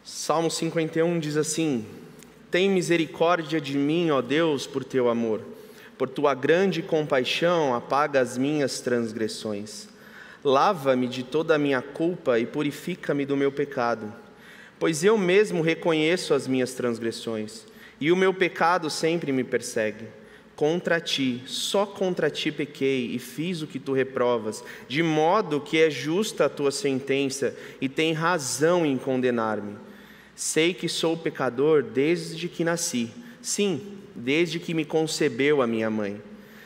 Salmo 51 diz assim: tem misericórdia de mim, ó Deus, por teu amor. Por tua grande compaixão, apaga as minhas transgressões. Lava-me de toda a minha culpa e purifica-me do meu pecado. Pois eu mesmo reconheço as minhas transgressões, e o meu pecado sempre me persegue. Contra ti, só contra ti pequei e fiz o que tu reprovas, de modo que é justa a tua sentença e tem razão em condenar-me. Sei que sou pecador desde que nasci, sim, desde que me concebeu a minha mãe.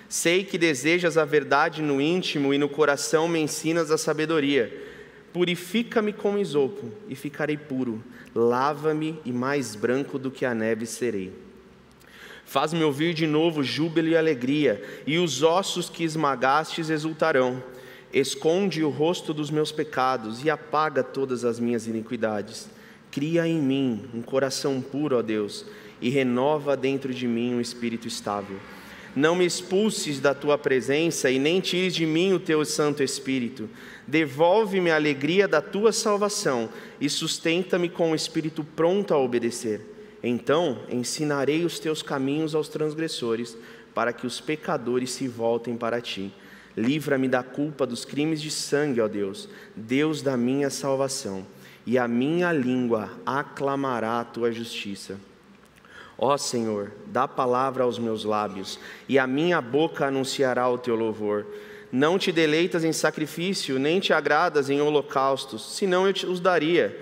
Sei que desejas a verdade no íntimo e no coração me ensinas a sabedoria. Purifica-me com isopo e ficarei puro. Lava-me e mais branco do que a neve serei. Faz-me ouvir de novo júbilo e alegria, e os ossos que esmagastes exultarão. Esconde o rosto dos meus pecados e apaga todas as minhas iniquidades. Cria em mim um coração puro, ó Deus, e renova dentro de mim um espírito estável. Não me expulses da tua presença e nem tires de mim o teu Santo Espírito. Devolve-me a alegria da tua salvação e sustenta-me com o espírito pronto a obedecer. Então ensinarei os teus caminhos aos transgressores, para que os pecadores se voltem para ti. Livra-me da culpa dos crimes de sangue, ó Deus, Deus da minha salvação, e a minha língua aclamará a tua justiça. Ó Senhor, dá palavra aos meus lábios, e a minha boca anunciará o teu louvor. Não te deleitas em sacrifício, nem te agradas em holocaustos, senão eu te os daria.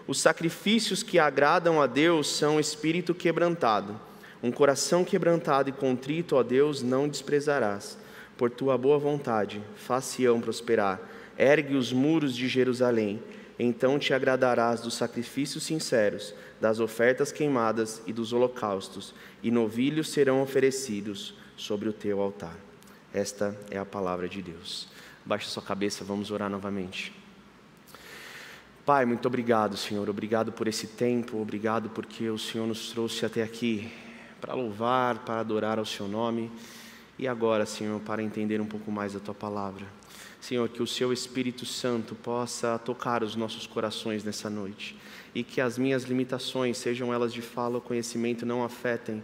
Os sacrifícios que agradam a Deus são espírito quebrantado. Um coração quebrantado e contrito, ó Deus, não desprezarás. Por tua boa vontade, faz Sião prosperar. Ergue os muros de Jerusalém. Então te agradarás dos sacrifícios sinceros, das ofertas queimadas e dos holocaustos, e novilhos serão oferecidos sobre o teu altar. Esta é a palavra de Deus. Baixe sua cabeça, vamos orar novamente. Pai, muito obrigado, Senhor. Obrigado por esse tempo, obrigado porque o Senhor nos trouxe até aqui para louvar, para adorar ao seu nome. E agora, Senhor, para entender um pouco mais da tua palavra. Senhor, que o seu Espírito Santo possa tocar os nossos corações nessa noite. E que as minhas limitações, sejam elas de fala ou conhecimento, não afetem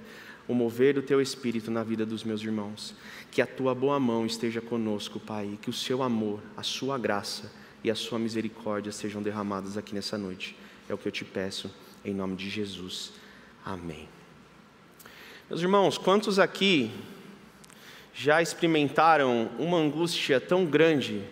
o mover do teu Espírito na vida dos meus irmãos. Que a tua boa mão esteja conosco, Pai. E que o seu amor, a sua graça e a sua misericórdia sejam derramadas aqui nessa noite. É o que eu te peço, em nome de Jesus. Amém. Meus irmãos, quantos aqui já experimentaram uma angústia tão grande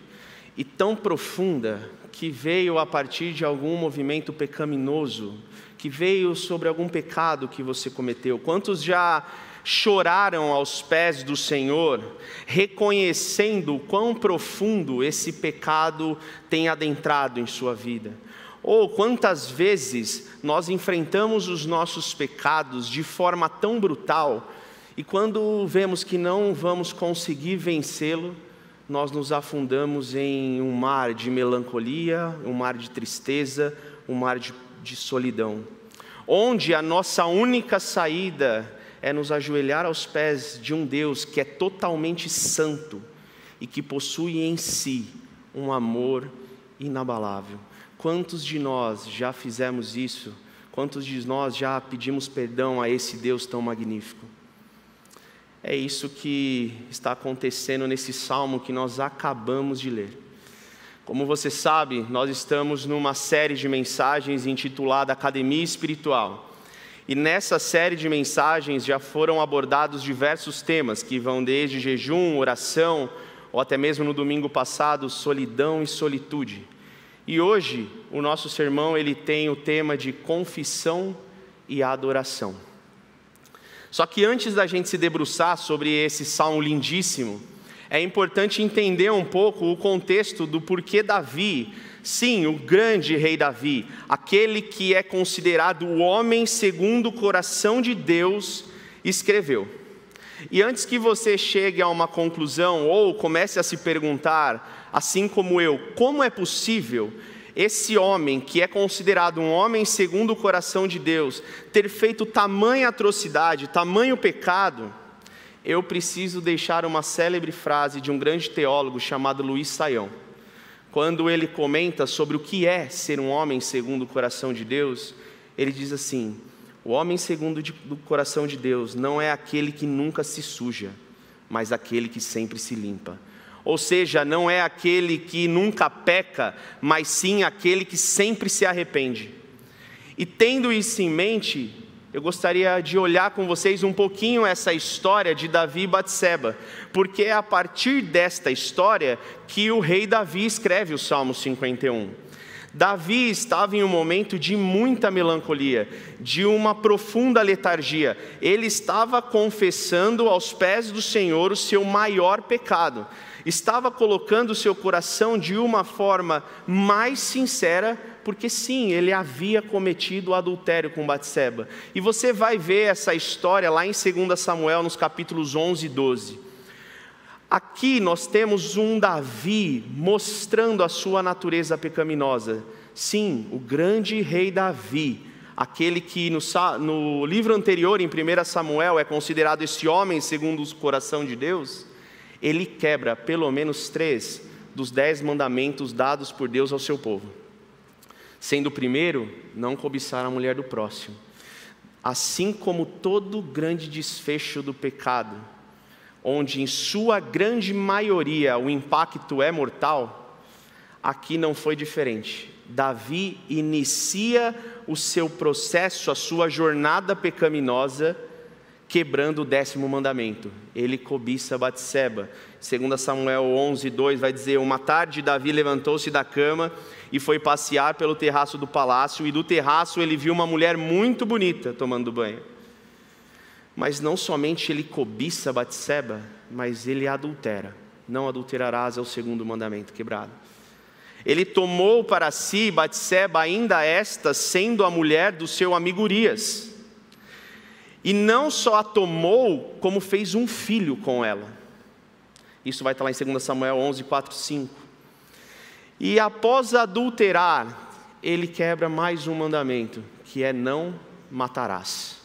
e tão profunda que veio a partir de algum movimento pecaminoso, que veio sobre algum pecado que você cometeu? Quantos já choraram aos pés do Senhor, reconhecendo o quão profundo esse pecado tem adentrado em sua vida? Ou quantas vezes nós enfrentamos os nossos pecados de forma tão brutal, e quando vemos que não vamos conseguir vencê-lo, nós nos afundamos em um mar de melancolia, um mar de tristeza, um mar de solidão, onde a nossa única saída é nos ajoelhar aos pés de um Deus que é totalmente santo e que possui em si um amor inabalável. Quantos de nós já fizemos isso? Quantos de nós já pedimos perdão a esse Deus tão magnífico? É isso que está acontecendo nesse salmo que nós acabamos de ler. Como você sabe, nós estamos numa série de mensagens intitulada Academia Espiritual. E nessa série de mensagens já foram abordados diversos temas que vão desde jejum, oração, ou até mesmo no domingo passado, solidão e solitude. E hoje, o nosso sermão ele tem o tema de confissão e adoração. Só que antes da gente se debruçar sobre esse salmo lindíssimo, é importante entender um pouco o contexto do porquê Davi, sim, o grande rei Davi, aquele que é considerado o homem segundo o coração de Deus, escreveu. E antes que você chegue a uma conclusão ou comece a se perguntar, assim como eu, como é possível esse homem, que é considerado um homem segundo o coração de Deus, ter feito tamanha atrocidade, tamanho pecado, eu preciso deixar uma célebre frase de um grande teólogo chamado Luiz Saião. quando ele comenta sobre o que é ser um homem segundo o coração de Deus, ele diz assim: o homem segundo o coração de Deus não é aquele que nunca se suja, mas aquele que sempre se limpa. Ou seja, não é aquele que nunca peca, mas sim aquele que sempre se arrepende. E tendo isso em mente, eu gostaria de olhar com vocês um pouquinho essa história de Davi e Batseba, porque é a partir desta história que o rei Davi escreve o Salmo 51. Davi estava em um momento de muita melancolia, de uma profunda letargia. Ele estava confessando aos pés do Senhor o seu maior pecado. Estava colocando o seu coração de uma forma mais sincera, porque sim, ele havia cometido adultério com Batseba. E você vai ver essa história lá em 2 Samuel, nos capítulos 11 e 12. Aqui nós temos um Davi mostrando a sua natureza pecaminosa. Sim, o grande rei Davi, aquele que no livro anterior, em 1 Samuel, é considerado esse homem segundo o coração de Deus, ele quebra pelo menos 3 dos 10 mandamentos dados por Deus ao seu povo. Sendo o primeiro, não cobiçar a mulher do próximo. Assim como todo grande desfecho do pecado, onde em sua grande maioria o impacto é mortal, aqui não foi diferente. Davi inicia o seu processo, a sua jornada pecaminosa, quebrando o 10º mandamento. Ele cobiça Batseba. 2 Samuel 11, 2 vai dizer: uma tarde Davi levantou-se da cama e foi passear pelo terraço do palácio, e do terraço ele viu uma mulher muito bonita tomando banho. Mas não somente ele cobiça Batseba, mas ele adultera. Não adulterarás é o 2º mandamento quebrado. Ele tomou para si Batseba, ainda esta sendo a mulher do seu amigo Urias. E não só a tomou, como fez um filho com ela. Isso vai estar lá em 2 Samuel 11, 4, 5. E após adulterar, ele quebra mais um mandamento, que é: não matarás.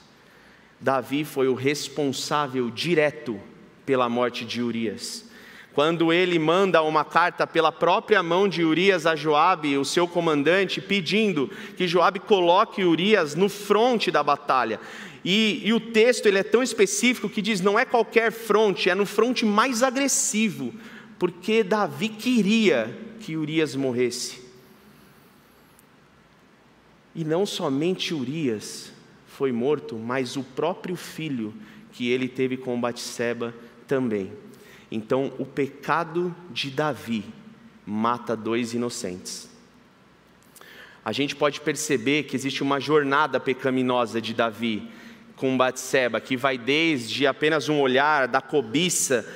Davi foi o responsável direto pela morte de Urias. Quando ele manda uma carta pela própria mão de Urias a Joabe, o seu comandante, pedindo que Joabe coloque Urias no fronte da batalha. E o texto ele é tão específico que diz: não é qualquer fronte, é no fronte mais agressivo, porque Davi queria que Urias morresse. E não somente Urias foi morto, mas o próprio filho que ele teve com Batseba também. Então o pecado de Davi mata 2 inocentes. A gente pode perceber que existe uma jornada pecaminosa de Davi com Batseba, que vai desde apenas um olhar, da cobiça,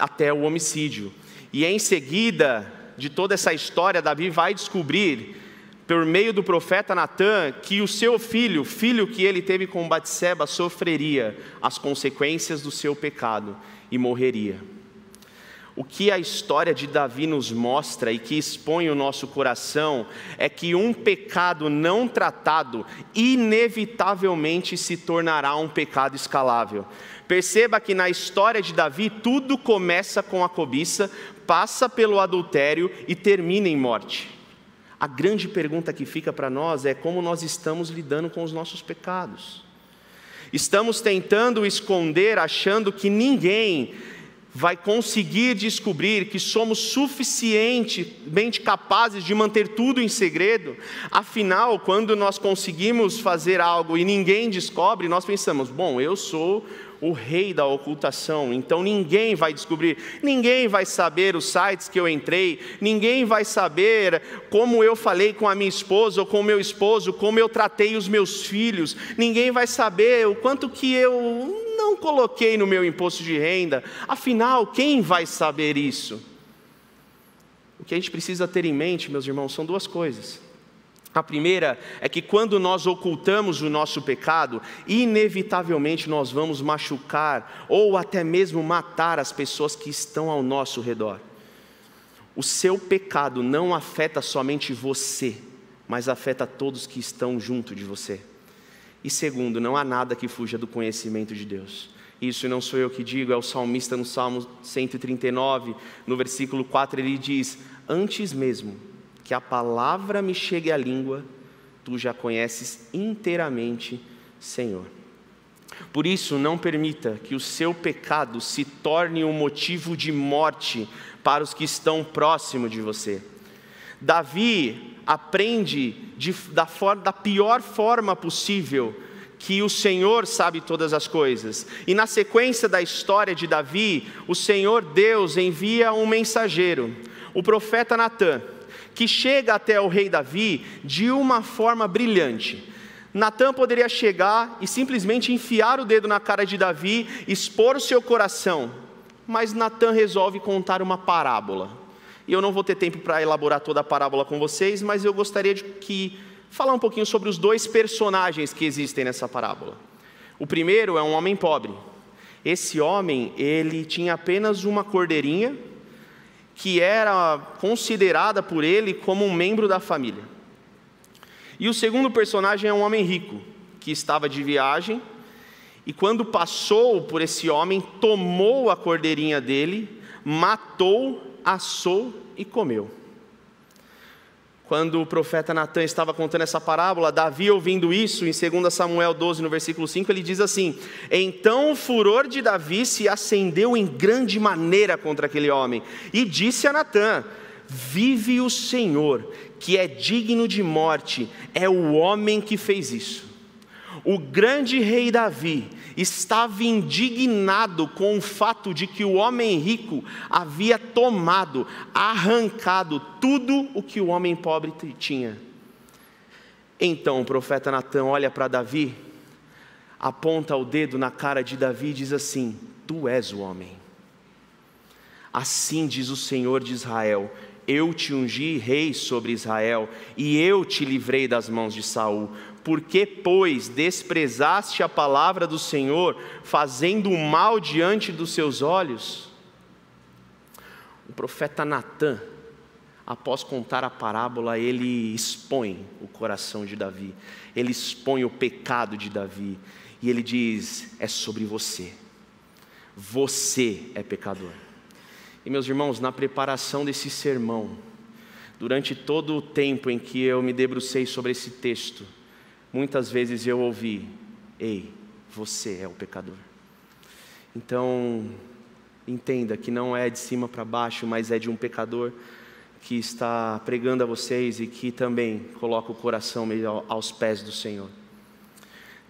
até o homicídio. E em seguida de toda essa história, Davi vai descobrir, por meio do profeta Natã, que o seu filho que ele teve com Batseba, sofreria as consequências do seu pecado e morreria. O que a história de Davi nos mostra e que expõe o nosso coração é que um pecado não tratado inevitavelmente se tornará um pecado escalável. Perceba que na história de Davi tudo começa com a cobiça, passa pelo adultério e termina em morte. A grande pergunta que fica para nós é: como nós estamos lidando com os nossos pecados? Estamos tentando esconder, achando que ninguém vai conseguir descobrir que somos suficientemente capazes de manter tudo em segredo. Afinal, quando nós conseguimos fazer algo e ninguém descobre, nós pensamos: bom, eu sou o rei da ocultação, então ninguém vai descobrir, ninguém vai saber os sites que eu entrei, ninguém vai saber como eu falei com a minha esposa ou com o meu esposo, como eu tratei os meus filhos, ninguém vai saber o quanto que eu não coloquei no meu imposto de renda. Afinal, quem vai saber isso? O que a gente precisa ter em mente, meus irmãos, são 2 coisas. A primeira é que quando nós ocultamos o nosso pecado, inevitavelmente nós vamos machucar ou até mesmo matar as pessoas que estão ao nosso redor. O seu pecado não afeta somente você, mas afeta todos que estão junto de você. E segundo, não há nada que fuja do conhecimento de Deus. Isso não sou eu que digo, é o salmista no Salmo 139, no versículo 4, ele diz: antes mesmo que a palavra me chegue à língua, tu já conheces inteiramente, Senhor. Por isso, não permita que o seu pecado se torne um motivo de morte para os que estão próximos de você. Davi aprende da pior forma possível que o Senhor sabe todas as coisas. E na sequência da história de Davi, o Senhor Deus envia um mensageiro, o profeta Natã, que chega até o rei Davi de uma forma brilhante. Natã poderia chegar e simplesmente enfiar o dedo na cara de Davi, expor o seu coração, mas Natã resolve contar uma parábola. E eu não vou ter tempo para elaborar toda a parábola com vocês, mas eu gostaria de falar um pouquinho sobre os dois personagens que existem nessa parábola. O primeiro é um homem pobre. Esse homem, ele tinha apenas uma cordeirinha, que era considerada por ele como um membro da família. E o segundo personagem é um homem rico, que estava de viagem, e quando passou por esse homem, tomou a cordeirinha dele, matou, assou e comeu. Quando o profeta Natã estava contando essa parábola, Davi, ouvindo isso, em 2 Samuel 12, no versículo 5, ele diz assim: então o furor de Davi se acendeu em grande maneira contra aquele homem, e disse a Natã: vive o Senhor, que é digno de morte, é o homem que fez isso. O grande rei Davi estava indignado com o fato de que o homem rico havia tomado, arrancado tudo o que o homem pobre tinha. Então o profeta Natã olha para Davi, aponta o dedo na cara de Davi e diz assim: tu és o homem. Assim diz o Senhor de Israel: eu te ungi rei sobre Israel, e eu te livrei das mãos de Saul. Porque, pois, desprezaste a palavra do Senhor, fazendo o mal diante dos seus olhos? O profeta Natã, após contar a parábola, ele expõe o coração de Davi, ele expõe o pecado de Davi, e ele diz: é sobre você, você é pecador. E meus irmãos, na preparação desse sermão, durante todo o tempo em que eu me debrucei sobre esse texto, muitas vezes eu ouvi: ei, você é o pecador. Então, entenda que não é de cima para baixo, mas é de um pecador que está pregando a vocês e que também coloca o coração meio aos pés do Senhor.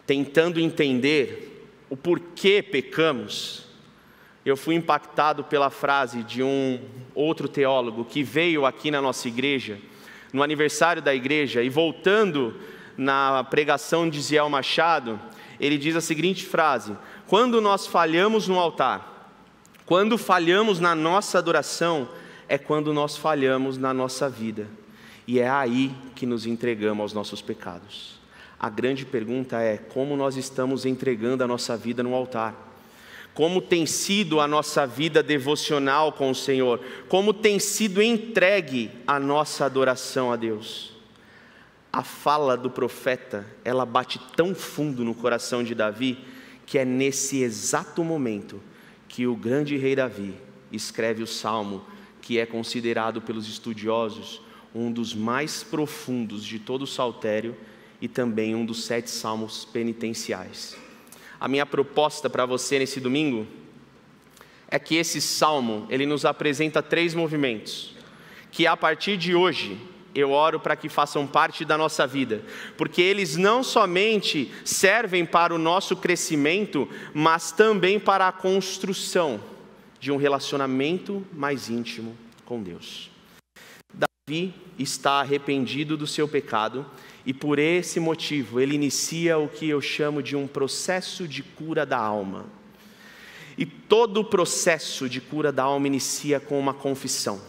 Tentando entender o porquê pecamos, eu fui impactado pela frase de um outro teólogo que veio aqui na nossa igreja, no aniversário da igreja, e voltando na pregação de Ziel Machado, ele diz a seguinte frase: quando nós falhamos no altar, quando falhamos na nossa adoração, é quando nós falhamos na nossa vida, e é aí que nos entregamos aos nossos pecados. A grande pergunta é: como nós estamos entregando a nossa vida no altar? Como tem sido a nossa vida devocional com o Senhor? Como tem sido entregue a nossa adoração a Deus? A fala do profeta, ela bate tão fundo no coração de Davi, que é nesse exato momento que o grande rei Davi escreve o salmo, que é considerado pelos estudiosos um dos mais profundos de todo o saltério e também um dos 7 salmos penitenciais. A minha proposta para você nesse domingo é que esse salmo, ele nos apresenta 3 movimentos, que a partir de hoje eu oro para que façam parte da nossa vida, porque eles não somente servem para o nosso crescimento, mas também para a construção de um relacionamento mais íntimo com Deus. Davi está arrependido do seu pecado, e por esse motivo ele inicia o que eu chamo de um processo de cura da alma. E todo o processo de cura da alma inicia com uma confissão.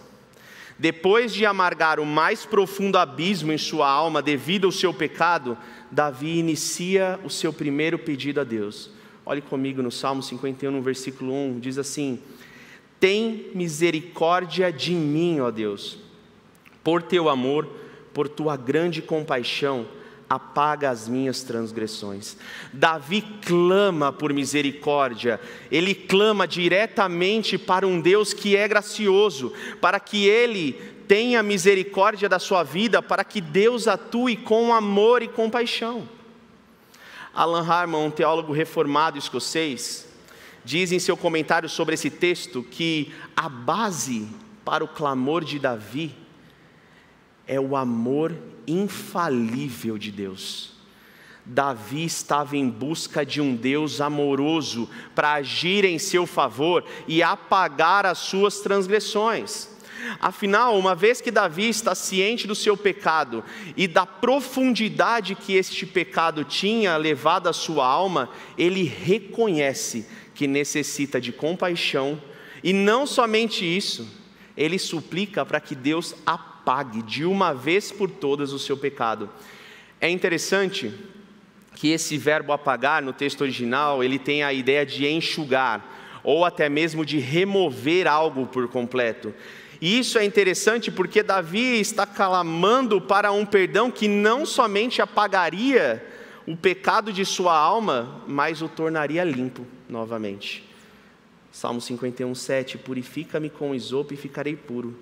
Depois de amargar o mais profundo abismo em sua alma devido ao seu pecado, Davi inicia o seu primeiro pedido a Deus. Olhe comigo no Salmo 51, no versículo 1, diz assim: tem misericórdia de mim, ó Deus, por teu amor, por tua grande compaixão, apaga as minhas transgressões. Davi clama por misericórdia, ele clama diretamente para um Deus que é gracioso, para que ele tenha misericórdia da sua vida para que Deus atue com amor e compaixão. Alan Harmon, um teólogo reformado escocês, diz em seu comentário sobre esse texto que a base para o clamor de Davi é o amor infalível de Deus. Davi estava em busca de um Deus amoroso para agir em seu favor e apagar as suas transgressões. Afinal, uma vez que Davi está ciente do seu pecado e da profundidade que este pecado tinha levado à sua alma, ele reconhece que necessita de compaixão, e não somente isso, ele suplica para que Deus apague de uma vez por todas o seu pecado. É interessante que esse verbo apagar no texto original, ele tem a ideia de enxugar, ou até mesmo de remover algo por completo. E isso é interessante porque Davi está clamando para um perdão que não somente apagaria o pecado de sua alma, mas o tornaria limpo novamente. Salmo 51:7, purifica-me com isopo e ficarei puro,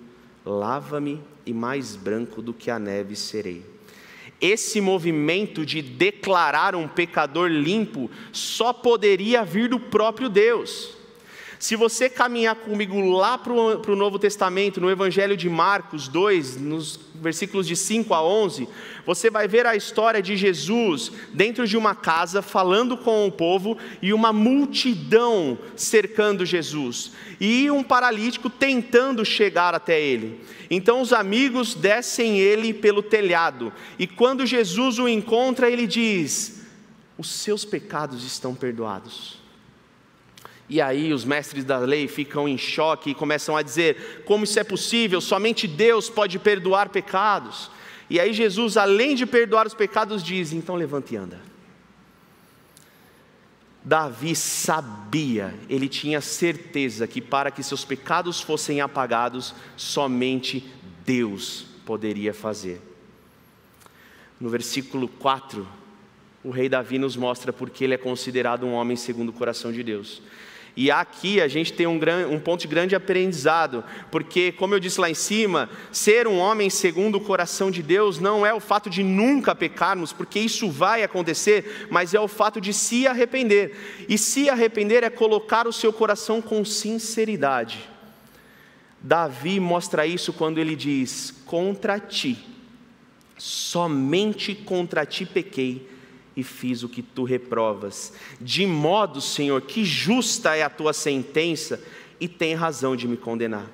lava-me e mais branco do que a neve serei. Esse movimento de declarar um pecador limpo só poderia vir do próprio Deus. Se você caminhar comigo lá para o Novo Testamento, no Evangelho de Marcos 2, nos versículos de 5 a 11, você vai ver a história de Jesus dentro de uma casa, falando com o povo, e uma multidão cercando Jesus, e um paralítico tentando chegar até ele. Então os amigos descem ele pelo telhado, e quando Jesus o encontra, ele diz: os seus pecados estão perdoados. E aí os mestres da lei ficam em choque e começam a dizer: como isso é possível? Somente Deus pode perdoar pecados. E aí Jesus, além de perdoar os pecados, diz: então levanta e anda. Davi sabia, ele tinha certeza que para que seus pecados fossem apagados, somente Deus poderia fazer. No versículo 4, o rei Davi nos mostra porque ele é considerado um homem segundo o coração de Deus. E aqui a gente tem um ponto de grande aprendizado, porque, como eu disse lá em cima, ser um homem segundo o coração de Deus não é o fato de nunca pecarmos, porque isso vai acontecer, mas é o fato de se arrepender. E se arrepender é colocar o seu coração com sinceridade. Davi mostra isso quando ele diz: contra ti, somente contra ti pequei, e fiz o que tu reprovas, de modo, Senhor, que justa é a tua sentença, e tem razão de me condenar.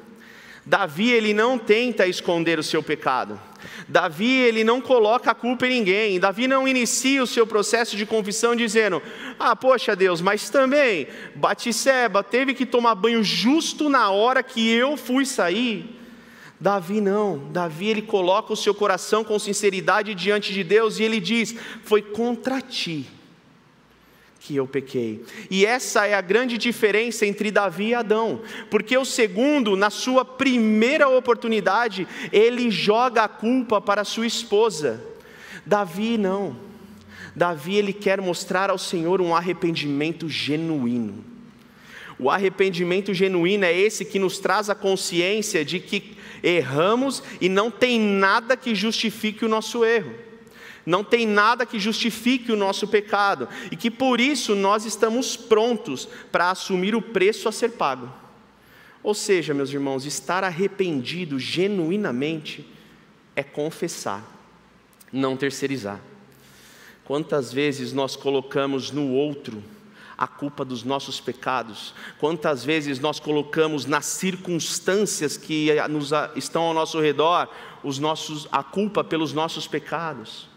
Davi, ele não tenta esconder o seu pecado. Davi, ele não coloca a culpa em ninguém. Davi não inicia o seu processo de confissão dizendo: poxa Deus, mas também Batseba teve que tomar banho justo na hora que eu fui sair. Davi não, Davi ele coloca o seu coração com sinceridade diante de Deus e ele diz: foi contra ti que eu pequei. E essa é a grande diferença entre Davi e Adão, porque o segundo, na sua primeira oportunidade, ele joga a culpa para sua esposa. Davi não, Davi ele quer mostrar ao Senhor um arrependimento genuíno. O arrependimento genuíno é esse que nos traz a consciência de que erramos e não tem nada que justifique o nosso erro, não tem nada que justifique o nosso pecado, e que por isso nós estamos prontos para assumir o preço a ser pago. Ou seja, meus irmãos, estar arrependido genuinamente é confessar, não terceirizar. Quantas vezes nós colocamos no outro a culpa dos nossos pecados? Quantas vezes nós colocamos nas circunstâncias que estão ao nosso redor a culpa pelos nossos pecados?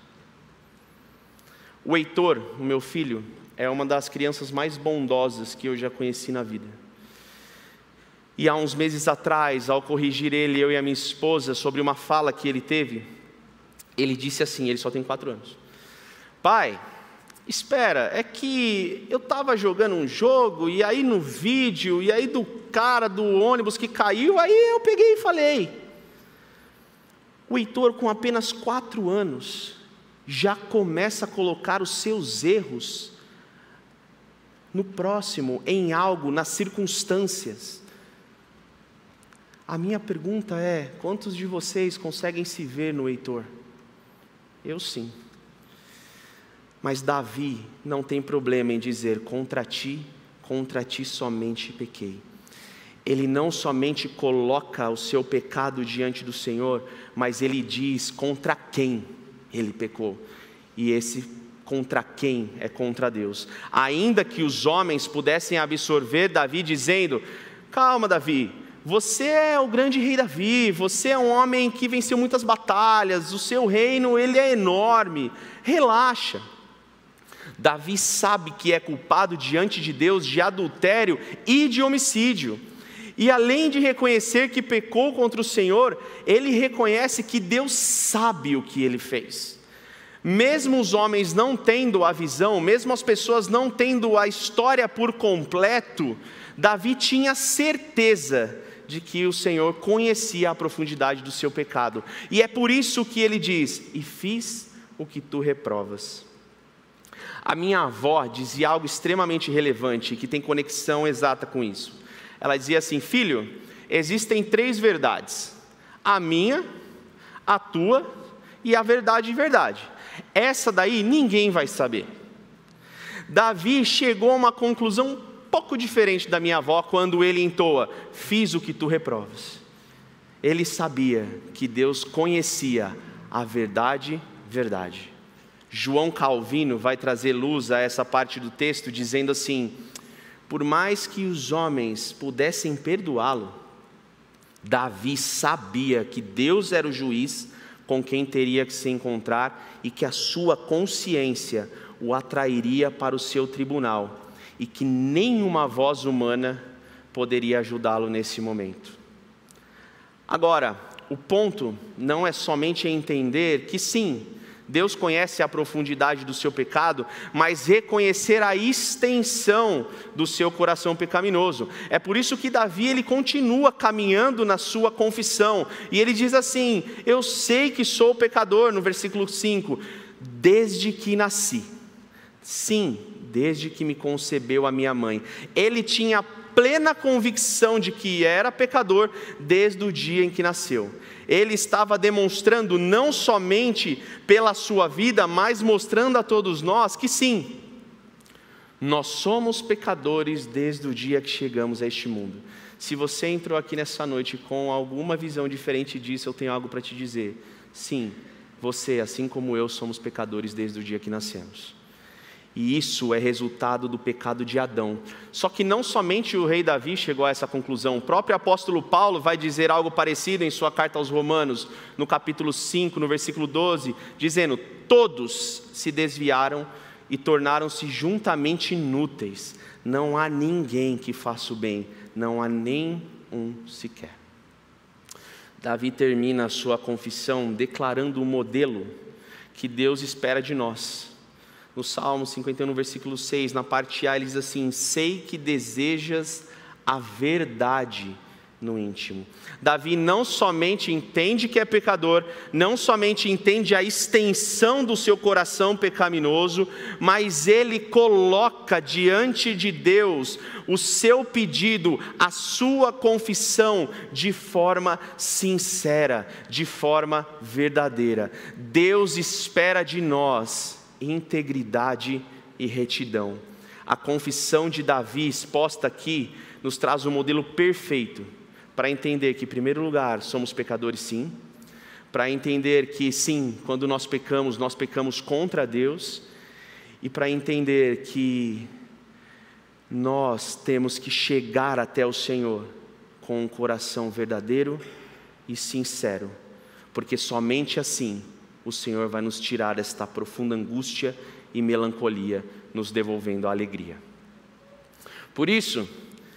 O Heitor, o meu filho, é uma das crianças mais bondosas que eu já conheci na vida. E há uns meses atrás, ao corrigir ele, eu e a minha esposa, sobre uma fala que ele teve, ele disse assim, ele só tem 4 anos: pai, espera, é que eu estava jogando um jogo, e aí no vídeo, e aí do cara do ônibus que caiu, aí eu peguei e falei. O Heitor, com apenas 4 anos, já começa a colocar os seus erros no próximo, em algo, nas circunstâncias. A minha pergunta é: quantos de vocês conseguem se ver no Heitor? Eu sim. Mas Davi não tem problema em dizer: contra ti somente pequei. Ele não somente coloca o seu pecado diante do Senhor, mas ele diz contra quem ele pecou. E esse contra quem é contra Deus. Ainda que os homens pudessem absorver Davi dizendo: calma, Davi, você é o grande rei Davi, você é um homem que venceu muitas batalhas, o seu reino ele é enorme, relaxa. Davi sabe que é culpado diante de Deus de adultério e de homicídio. E além de reconhecer que pecou contra o Senhor, ele reconhece que Deus sabe o que ele fez. Mesmo os homens não tendo a visão, mesmo as pessoas não tendo a história por completo, Davi tinha certeza de que o Senhor conhecia a profundidade do seu pecado. E é por isso que ele diz: e fiz o que tu reprovas. A minha avó dizia algo extremamente relevante, que tem conexão exata com isso. Ela dizia assim: filho, existem 3 verdades: a minha, a tua e a verdade. Essa daí ninguém vai saber. Davi chegou a uma conclusão um pouco diferente da minha avó quando ele entoa: fiz o que tu reprovas. Ele sabia que Deus conhecia a verdade. João Calvino vai trazer luz a essa parte do texto dizendo assim: por mais que os homens pudessem perdoá-lo, Davi sabia que Deus era o juiz com quem teria que se encontrar e que a sua consciência o atrairia para o seu tribunal e que nenhuma voz humana poderia ajudá-lo nesse momento. Agora, o ponto não é somente entender que sim, Deus conhece a profundidade do seu pecado, mas reconhecer a extensão do seu coração pecaminoso. É por isso que Davi ele continua caminhando na sua confissão, e ele diz assim: eu sei que sou pecador, no versículo 5, desde que nasci, sim, desde que me concebeu a minha mãe. Ele tinha plena convicção de que era pecador desde o dia em que nasceu. Ele estava demonstrando não somente pela sua vida, mas mostrando a todos nós que sim, nós somos pecadores desde o dia que chegamos a este mundo. Se você entrou aqui nessa noite com alguma visão diferente disso, eu tenho algo para te dizer. Sim, você, assim como eu, somos pecadores desde o dia que nascemos. E isso é resultado do pecado de Adão. Só que não somente o rei Davi chegou a essa conclusão. O próprio apóstolo Paulo vai dizer algo parecido em sua carta aos Romanos, no capítulo 5, no versículo 12, dizendo: todos se desviaram e tornaram-se juntamente inúteis. Não há ninguém que faça o bem, não há nem um sequer. Davi termina a sua confissão declarando o modelo que Deus espera de nós. No Salmo 51, no versículo 6, na parte A, ele diz assim: sei que desejas a verdade no íntimo. Davi não somente entende que é pecador, não somente entende a extensão do seu coração pecaminoso, mas ele coloca diante de Deus o seu pedido, a sua confissão, de forma sincera, de forma verdadeira. Deus espera de nós integridade e retidão. A confissão de Davi exposta aqui nos traz um modelo perfeito para entender que, em primeiro lugar, somos pecadores sim, para entender que sim, quando nós pecamos contra Deus, e para entender que nós temos que chegar até o Senhor com um coração verdadeiro e sincero, porque somente assim o Senhor vai nos tirar desta profunda angústia e melancolia, nos devolvendo a alegria. Por isso,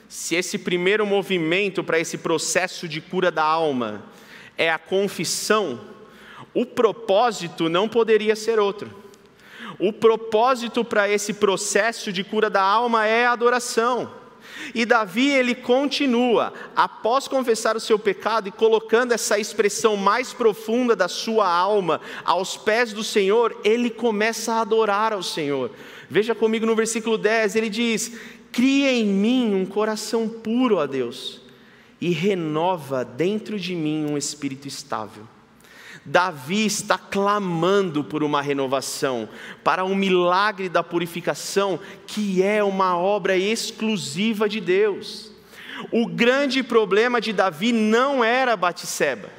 se esse primeiro movimento para esse processo de cura da alma é a confissão, o propósito não poderia ser outro. O propósito para esse processo de cura da alma é a adoração. E Davi, ele continua, após confessar o seu pecado e colocando essa expressão mais profunda da sua alma aos pés do Senhor, ele começa a adorar ao Senhor. Veja comigo no versículo 10, ele diz: cria em mim um coração puro, ó Deus, e renova dentro de mim um espírito estável. Davi está clamando por uma renovação, para um milagre da purificação, que é uma obra exclusiva de Deus. O grande problema de Davi não era Batseba,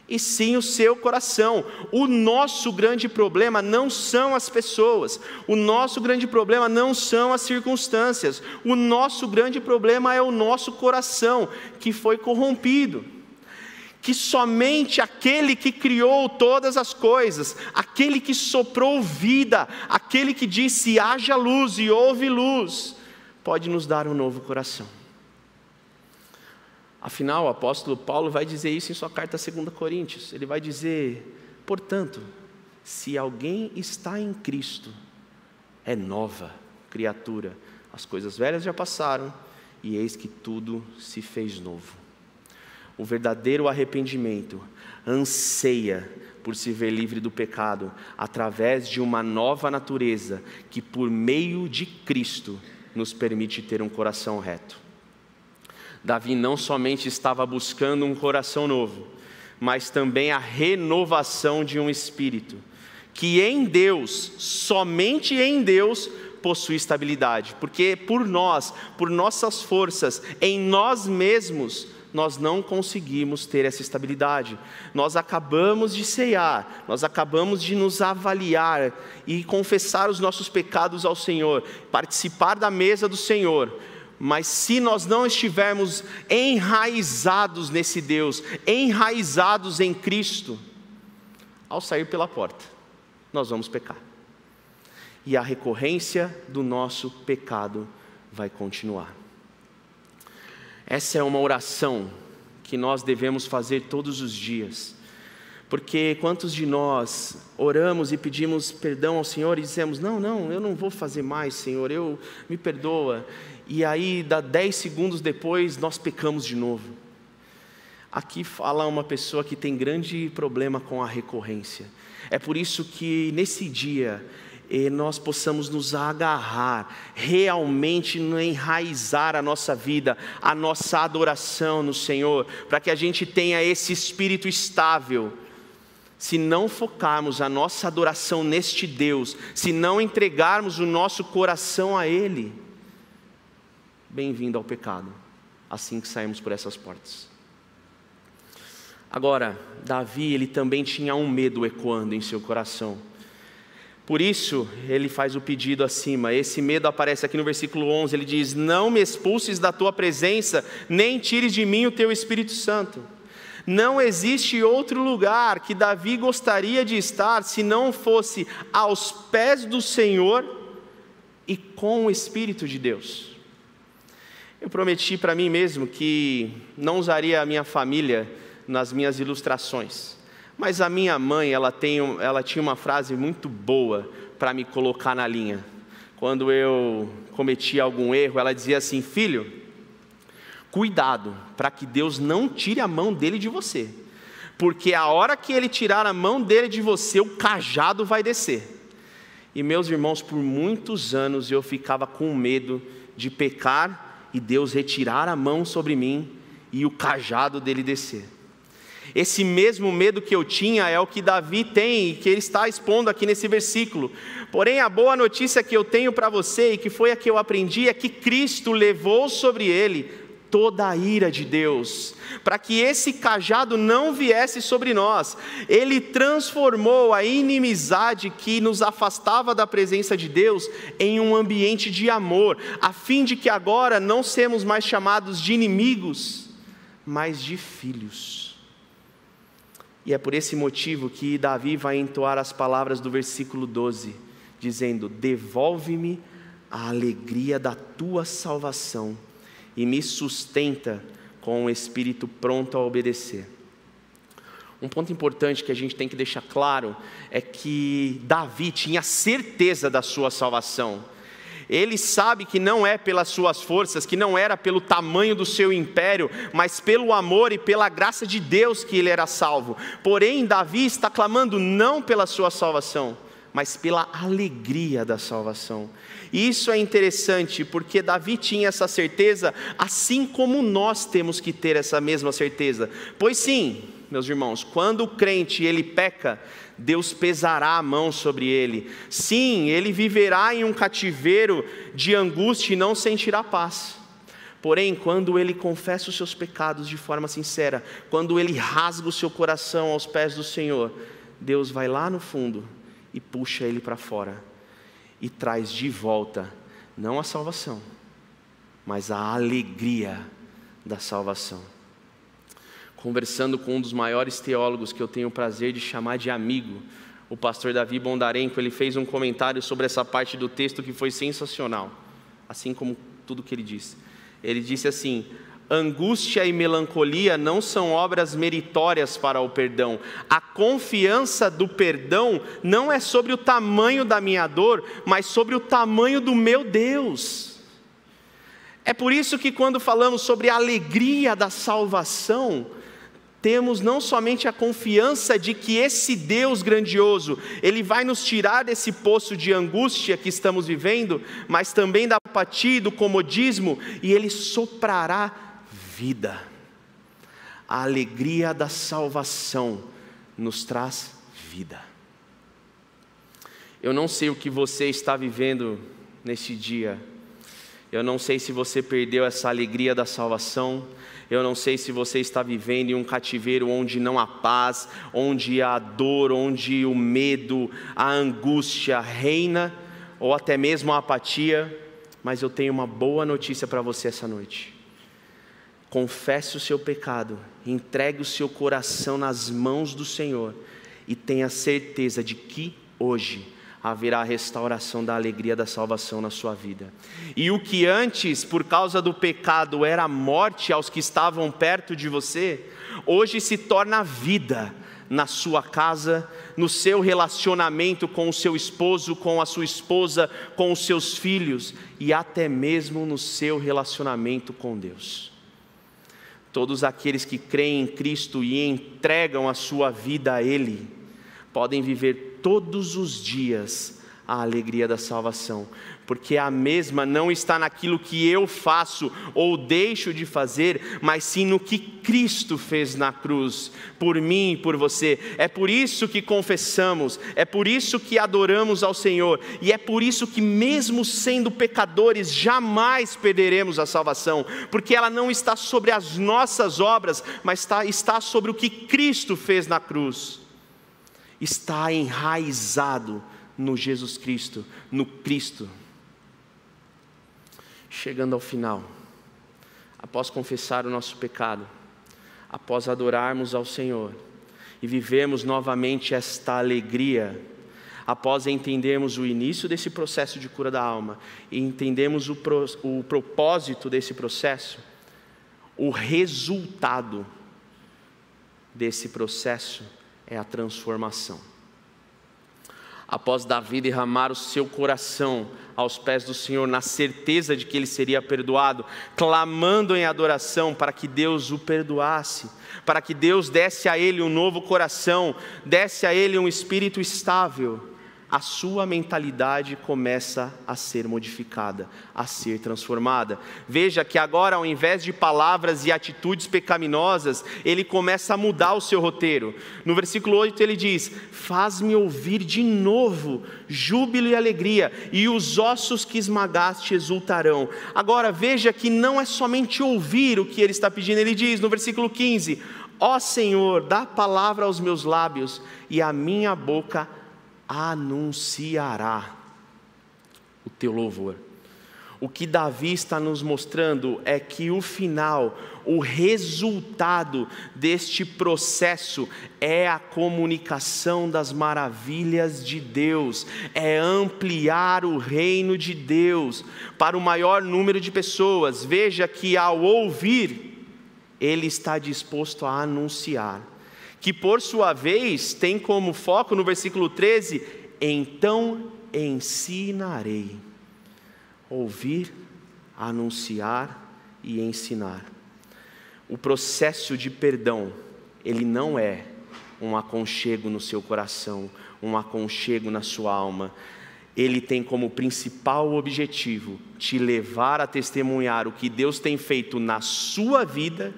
e sim o seu coração. O nosso grande problema não são as pessoas, o nosso grande problema não são as circunstâncias, o nosso grande problema é o nosso coração, que foi corrompido. Que somente aquele que criou todas as coisas, aquele que soprou vida, aquele que disse haja luz e houve luz, pode nos dar um novo coração. Afinal, o apóstolo Paulo vai dizer isso em sua carta a 2 Coríntios. Ele vai dizer: portanto, se alguém está em Cristo, é nova criatura. As coisas velhas já passaram, e eis que tudo se fez novo. O verdadeiro arrependimento anseia por se ver livre do pecado, através de uma nova natureza, que por meio de Cristo nos permite ter um coração reto. Davi não somente estava buscando um coração novo, mas também a renovação de um espírito, que em Deus, somente em Deus, possui estabilidade, porque por nós, por nossas forças, em nós mesmos, nós não conseguimos ter essa estabilidade. Nós acabamos de ceiar, nós acabamos de nos avaliar e confessar os nossos pecados ao Senhor, participar da mesa do Senhor, mas se nós não estivermos enraizados nesse Deus, enraizados em Cristo, ao sair pela porta, nós vamos pecar. E a recorrência do nosso pecado vai continuar. Essa é uma oração que nós devemos fazer todos os dias, porque quantos de nós oramos e pedimos perdão ao Senhor e dizemos: não, eu não vou fazer mais, Senhor, me perdoa, e aí 10 segundos depois nós pecamos de novo. Aqui fala uma pessoa que tem grande problema com a recorrência. É por isso que nesse dia nós possamos nos agarrar, realmente enraizar a nossa vida, a nossa adoração no Senhor, para que a gente tenha esse espírito estável. Se não focarmos a nossa adoração neste Deus, se não entregarmos o nosso coração a Ele, bem-vindo ao pecado, assim que saímos por essas portas. Agora, Davi, ele também tinha um medo ecoando em seu coração. Por isso, ele faz o pedido acima. Esse medo aparece aqui no versículo 11, ele diz: não me expulses da tua presença, nem tires de mim o teu Espírito Santo. Não existe outro lugar que Davi gostaria de estar, se não fosse aos pés do Senhor e com o Espírito de Deus. Eu prometi para mim mesmo que não usaria a minha família nas minhas ilustrações. Mas a minha mãe, ela tinha uma frase muito boa para me colocar na linha. Quando eu cometia algum erro, ela dizia assim: filho, cuidado para que Deus não tire a mão dele de você, porque a hora que ele tirar a mão dele de você, o cajado vai descer. E meus irmãos, por muitos anos eu ficava com medo de pecar e Deus retirar a mão sobre mim e o cajado dele descer. Esse mesmo medo que eu tinha é o que Davi tem e que ele está expondo aqui nesse versículo. Porém, a boa notícia que eu tenho para você, e que foi a que eu aprendi, é que Cristo levou sobre ele toda a ira de Deus, para que esse cajado não viesse sobre nós. Ele transformou a inimizade que nos afastava da presença de Deus em um ambiente de amor, a fim de que agora não sejamos mais chamados de inimigos, mas de filhos. E é por esse motivo que Davi vai entoar as palavras do versículo 12, dizendo: devolve-me a alegria da tua salvação e me sustenta com o espírito pronto a obedecer. Um ponto importante que a gente tem que deixar claro é que Davi tinha certeza da sua salvação. Ele sabe que não é pelas suas forças, que não era pelo tamanho do seu império, mas pelo amor e pela graça de Deus que ele era salvo. Porém, Davi está clamando não pela sua salvação, mas pela alegria da salvação. E isso é interessante, porque Davi tinha essa certeza, assim como nós temos que ter essa mesma certeza. Pois sim, meus irmãos, quando o crente ele peca, Deus pesará a mão sobre ele. Sim, ele viverá em um cativeiro de angústia e não sentirá paz. Porém, quando ele confessa os seus pecados de forma sincera, quando ele rasga o seu coração aos pés do Senhor, Deus vai lá no fundo e puxa ele para fora e traz de volta, não a salvação, mas a alegria da salvação. Conversando com um dos maiores teólogos que eu tenho o prazer de chamar de amigo, o pastor Davi Bondarenko, ele fez um comentário sobre essa parte do texto que foi sensacional, assim como tudo que ele disse. Ele disse assim: angústia e melancolia não são obras meritórias para o perdão. A confiança do perdão não é sobre o tamanho da minha dor, mas sobre o tamanho do meu Deus. É por isso que quando falamos sobre a alegria da salvação, temos não somente a confiança de que esse Deus grandioso, Ele vai nos tirar desse poço de angústia que estamos vivendo, mas também da apatia e do comodismo, e Ele soprará vida. A alegria da salvação nos traz vida. Eu não sei o que você está vivendo neste dia. Eu não sei se você perdeu essa alegria da salvação. Eu não sei se você está vivendo em um cativeiro onde não há paz, onde a dor, onde o medo, a angústia reina, ou até mesmo a apatia. Mas eu tenho uma boa notícia para você essa noite. Confesse o seu pecado, entregue o seu coração nas mãos do Senhor e tenha certeza de que hoje haverá a restauração da alegria da salvação na sua vida. E o que antes, por causa do pecado, era morte aos que estavam perto de você, hoje se torna vida na sua casa, no seu relacionamento com o seu esposo, com a sua esposa, com os seus filhos e até mesmo no seu relacionamento com Deus. Todos aqueles que creem em Cristo e entregam a sua vida a Ele, podem viver todos os dias a alegria da salvação, porque a mesma não está naquilo que eu faço ou deixo de fazer, mas sim no que Cristo fez na cruz, por mim e por você. É por isso que confessamos, é por isso que adoramos ao Senhor, e é por isso que mesmo sendo pecadores, jamais perderemos a salvação, porque ela não está sobre as nossas obras, mas está sobre o que Cristo fez na cruz. Está enraizado no Jesus Cristo, no Cristo. Chegando ao final, após confessar o nosso pecado, após adorarmos ao Senhor e vivermos novamente esta alegria, após entendermos o início desse processo de cura da alma e entendemos o propósito desse processo, o resultado desse processo é a transformação. Após Davi derramar o seu coração aos pés do Senhor, na certeza de que ele seria perdoado, clamando em adoração para que Deus o perdoasse, para que Deus desse a ele um novo coração, desse a ele um espírito estável, a sua mentalidade começa a ser modificada, a ser transformada. Veja que agora, ao invés de palavras e atitudes pecaminosas, ele começa a mudar o seu roteiro. No versículo 8 ele diz: faz-me ouvir de novo júbilo e alegria, e os ossos que esmagaste exultarão. Agora veja que não é somente ouvir o que ele está pedindo. Ele diz no versículo 15: ó Senhor, dá palavra aos meus lábios, e a minha boca anunciará o teu louvor. O que Davi está nos mostrando é que o final, o resultado deste processo é a comunicação das maravilhas de Deus, é ampliar o reino de Deus para o maior número de pessoas. Veja que ao ouvir, ele está disposto a anunciar, que por sua vez tem como foco no versículo 13, então ensinarei. Ouvir, anunciar e ensinar. O processo de perdão, ele não é um aconchego no seu coração, um aconchego na sua alma. Ele tem como principal objetivo te levar a testemunhar o que Deus tem feito na sua vida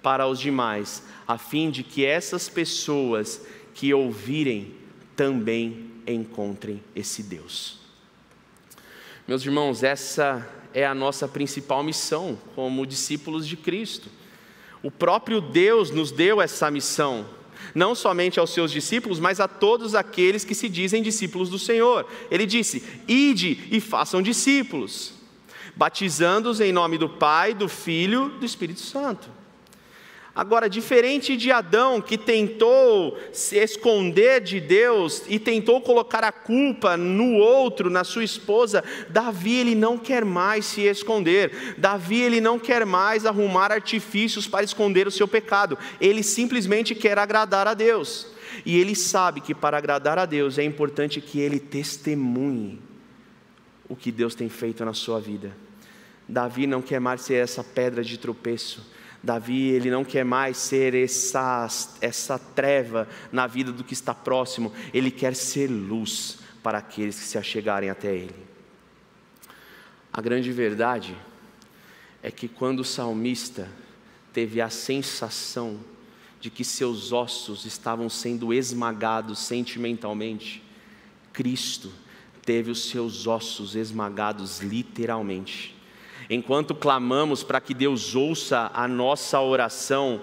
para os demais, a fim de que essas pessoas que ouvirem também encontrem esse Deus. Meus irmãos, essa é a nossa principal missão como discípulos de Cristo. O próprio Deus nos deu essa missão, não somente aos seus discípulos, mas a todos aqueles que se dizem discípulos do Senhor. Ele disse: ide e façam discípulos, batizando-os em nome do Pai, do Filho e do Espírito Santo. Agora, diferente de Adão, que tentou se esconder de Deus e tentou colocar a culpa no outro, na sua esposa, Davi, ele não quer mais se esconder. Davi, ele não quer mais arrumar artifícios para esconder o seu pecado. Ele simplesmente quer agradar a Deus. E ele sabe que para agradar a Deus é importante que ele testemunhe o que Deus tem feito na sua vida. Davi não quer mais ser essa pedra de tropeço. Davi, ele não quer mais ser essa treva na vida do que está próximo. Ele quer ser luz para aqueles que se achegarem até ele. A grande verdade é que quando o salmista teve a sensação de que seus ossos estavam sendo esmagados sentimentalmente, Cristo teve os seus ossos esmagados literalmente. Enquanto clamamos para que Deus ouça a nossa oração,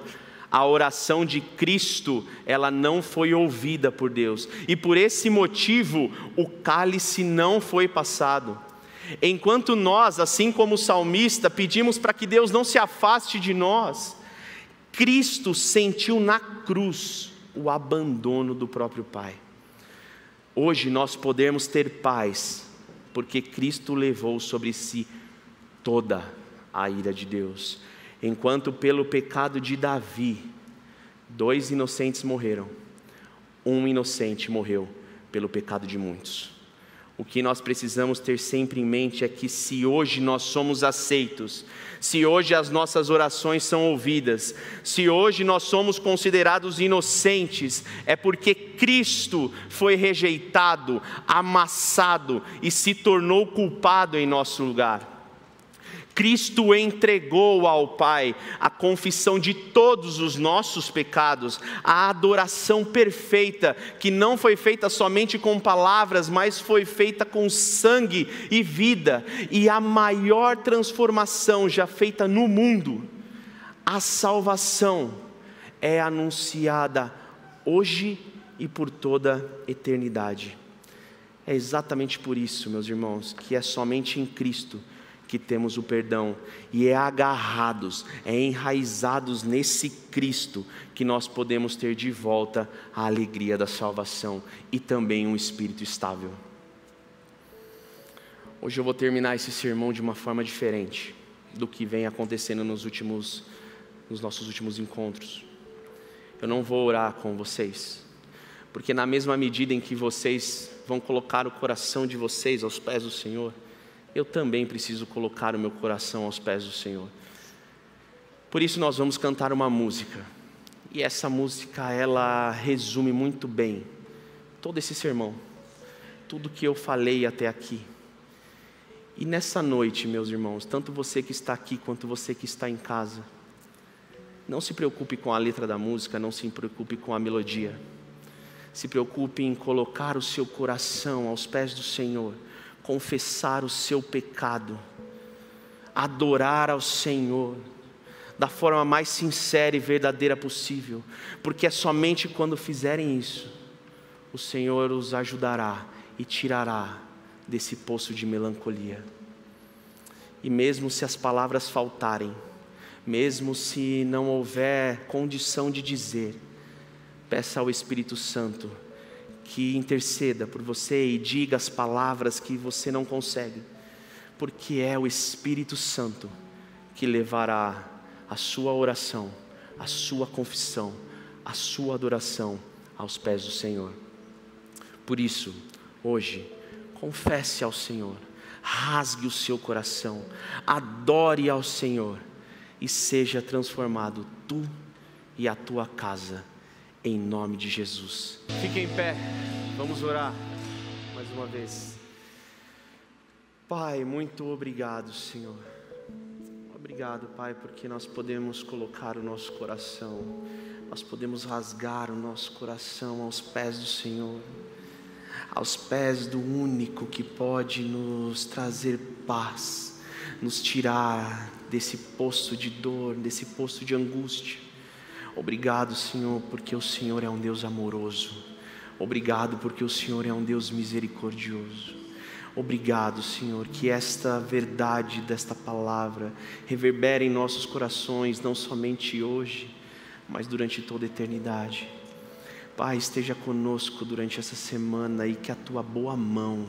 a oração de Cristo, ela não foi ouvida por Deus. E por esse motivo, o cálice não foi passado. Enquanto nós, assim como o salmista, pedimos para que Deus não se afaste de nós, Cristo sentiu na cruz o abandono do próprio Pai. Hoje nós podemos ter paz, porque Cristo levou sobre si toda a ira de Deus. Enquanto pelo pecado de Davi, 2 inocentes morreram, um inocente morreu pelo pecado de muitos. O que nós precisamos ter sempre em mente é que se hoje nós somos aceitos, se hoje as nossas orações são ouvidas, se hoje nós somos considerados inocentes, é porque Cristo foi rejeitado, amassado e se tornou culpado em nosso lugar. Cristo entregou ao Pai a confissão de todos os nossos pecados, a adoração perfeita, que não foi feita somente com palavras, mas foi feita com sangue e vida, e a maior transformação já feita no mundo, a salvação, é anunciada hoje e por toda eternidade. É exatamente por isso, meus irmãos, que é somente em Cristo que temos o perdão, e é agarrados, é enraizados nesse Cristo que nós podemos ter de volta a alegria da salvação e também um espírito estável. Hoje eu vou terminar esse sermão de uma forma diferente do que vem acontecendo nos nossos últimos encontros. Eu não vou orar com vocês, porque na mesma medida em que vocês vão colocar o coração de vocês aos pés do Senhor, eu também preciso colocar o meu coração aos pés do Senhor. Por isso nós vamos cantar uma música, e essa música, ela resume muito bem todo esse sermão, tudo que eu falei até aqui. E nessa noite, meus irmãos, tanto você que está aqui quanto você que está em casa, não se preocupe com a letra da música, não se preocupe com a melodia, se preocupe em colocar o seu coração aos pés do Senhor, confessar o seu pecado, adorar ao Senhor da forma mais sincera e verdadeira possível, porque é somente quando fizerem isso, o Senhor os ajudará e tirará desse poço de melancolia. E mesmo se as palavras faltarem, mesmo se não houver condição de dizer, peça ao Espírito Santo que interceda por você e diga as palavras que você não consegue, porque é o Espírito Santo que levará a sua oração, a sua confissão, a sua adoração aos pés do Senhor. Por isso, hoje, confesse ao Senhor, rasgue o seu coração, adore ao Senhor e seja transformado tu e a tua casa em nome de Jesus. Fiquem em pé, vamos orar mais uma vez. Pai, muito obrigado, Senhor. Obrigado, Pai, porque nós podemos colocar o nosso coração, nós podemos rasgar o nosso coração aos pés do Senhor, aos pés do único que pode nos trazer paz, nos tirar desse poço de dor, desse poço de angústia. Obrigado, Senhor, porque o Senhor é um Deus amoroso. Obrigado porque o Senhor é um Deus misericordioso. Obrigado, Senhor, que esta verdade desta palavra reverbere em nossos corações, não somente hoje, mas durante toda a eternidade. Pai, esteja conosco durante essa semana e que a Tua boa mão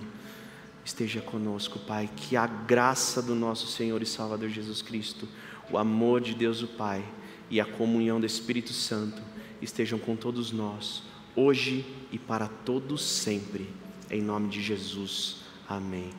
esteja conosco, Pai. Que a graça do nosso Senhor e Salvador Jesus Cristo, o amor de Deus o Pai e a comunhão do Espírito Santo estejam com todos nós, hoje e para todos sempre. Em nome de Jesus. Amém.